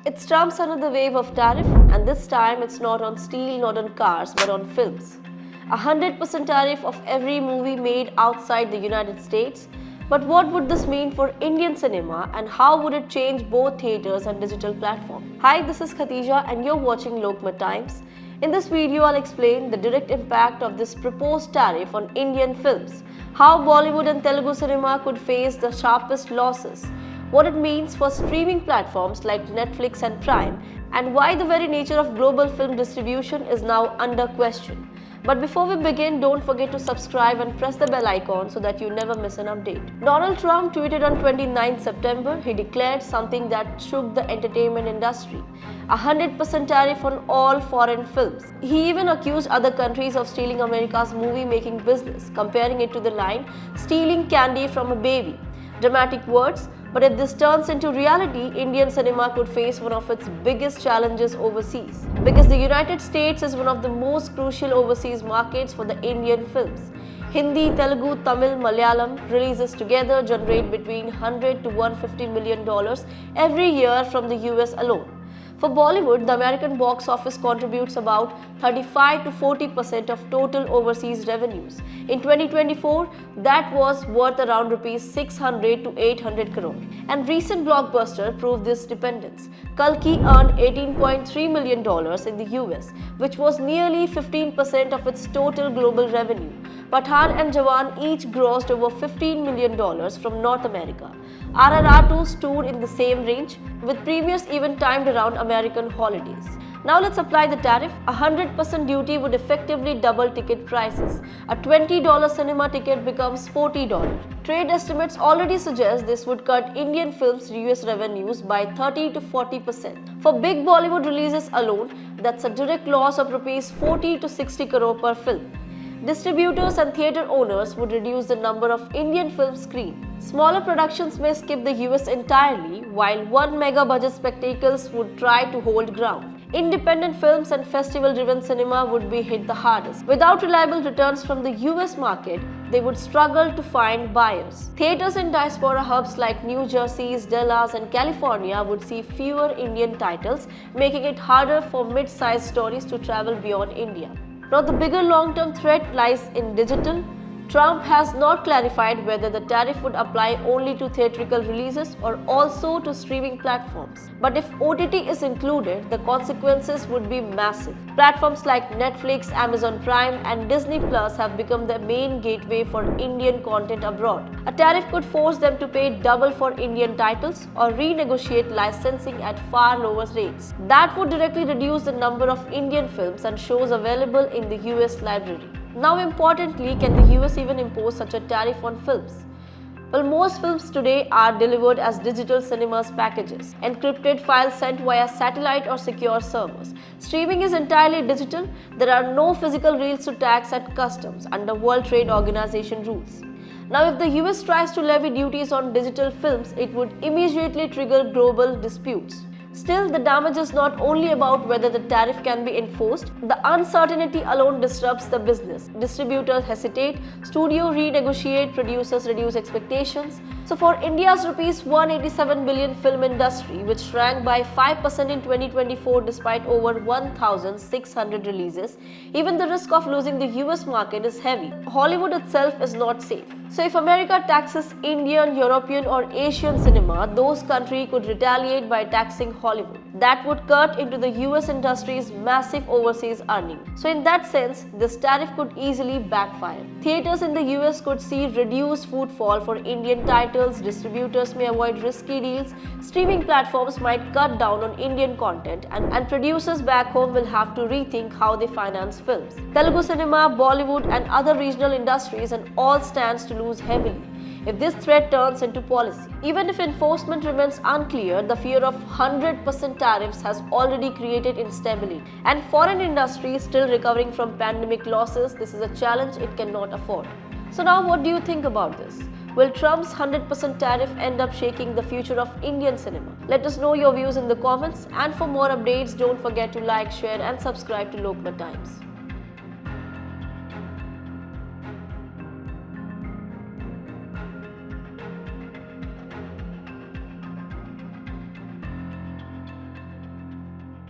It's Trump's another wave of tariff, and this time it's not on steel, not on cars, but on films. 100% tariff of every movie made outside the United States. But what would this mean for Indian cinema, and how would it change both theatres and digital platforms? Hi, this is Khatija and you're watching Lokmat Times. In this video, I'll explain the direct impact of this proposed tariff on Indian films, how Bollywood and Telugu cinema could face the sharpest losses, what it means for streaming platforms like Netflix and Prime, and why the very nature of global film distribution is now under question. But before we begin, don't forget to subscribe and press the bell icon so that you never miss an update. Donald Trump tweeted on 29 September, he declared something that shook the entertainment industry: 100% tariff on all foreign films. He even accused other countries of stealing America's movie-making business, comparing it to the line, "stealing candy from a baby." Dramatic words, but if this turns into reality, Indian cinema could face one of its biggest challenges overseas. Because the United States is one of the most crucial overseas markets for the Indian films. Hindi, Telugu, Tamil, Malayalam releases together generate between $100 to $150 million every year from the US alone. For Bollywood, the American box office contributes about 35 to 40% of total overseas revenues. In 2024, that was worth around rupees 600 to 800 crore. And recent blockbuster proved this dependence. Kalki earned $18.3 million in the US, which was nearly 15% of its total global revenue. Pathan and Jawan each grossed over $15 million from North America. RRR 2 stood in the same range, with premieres even timed around American holidays. Now let's apply the tariff. 100% duty would effectively double ticket prices. A $20 cinema ticket becomes $40. Trade estimates already suggest this would cut Indian films' US revenues by 30 to 40%. For big Bollywood releases alone, that's a direct loss of rupees 40 to 60 crore per film. Distributors and theatre owners would reduce the number of Indian films screened. Smaller productions may skip the US entirely, while one mega-budget spectacles would try to hold ground. Independent films and festival-driven cinema would be hit the hardest. Without reliable returns from the US market, they would struggle to find buyers. Theatres in diaspora hubs like New Jersey, Dallas and California would see fewer Indian titles, making it harder for mid-sized stories to travel beyond India. Now, the bigger long-term threat lies in digital. Trump has not clarified whether the tariff would apply only to theatrical releases or also to streaming platforms. But if OTT is included, the consequences would be massive. Platforms like Netflix, Amazon Prime and Disney Plus have become the main gateway for Indian content abroad. A tariff could force them to pay double for Indian titles or renegotiate licensing at far lower rates. That would directly reduce the number of Indian films and shows available in the US library. Now, importantly, can the US even impose such a tariff on films? Well, most films today are delivered as digital cinemas packages, encrypted files sent via satellite or secure servers. Streaming is entirely digital. There are no physical reels to tax at customs under World Trade Organization rules. Now, if the US tries to levy duties on digital films, it would immediately trigger global disputes. Still, the damage is not only about whether the tariff can be enforced. The uncertainty alone disrupts the business. Distributors hesitate, studios renegotiate, producers reduce expectations. So for India's rupees 187 billion film industry, which shrank by 5% in 2024 despite over 1,600 releases, even the risk of losing the US market is heavy. Hollywood itself is not safe. So if America taxes Indian, European or Asian cinema, those countries could retaliate by taxing Hollywood. That would cut into the US industry's massive overseas earning. So in that sense, this tariff could easily backfire. Theatres in the US could see reduced footfall for Indian titles, distributors may avoid risky deals, streaming platforms might cut down on Indian content, and producers back home will have to rethink how they finance films. Telugu cinema, Bollywood and other regional industries and all stands to lose heavily if this threat turns into policy. Even if enforcement remains unclear, the fear of 100% tariffs has already created instability. And foreign industries still recovering from pandemic losses, this is a challenge it cannot afford. So now what do you think about this? Will Trump's 100% tariff end up shaking the future of Indian cinema? Let us know your views in the comments, and for more updates, don't forget to like, share and subscribe to Lokmat Times.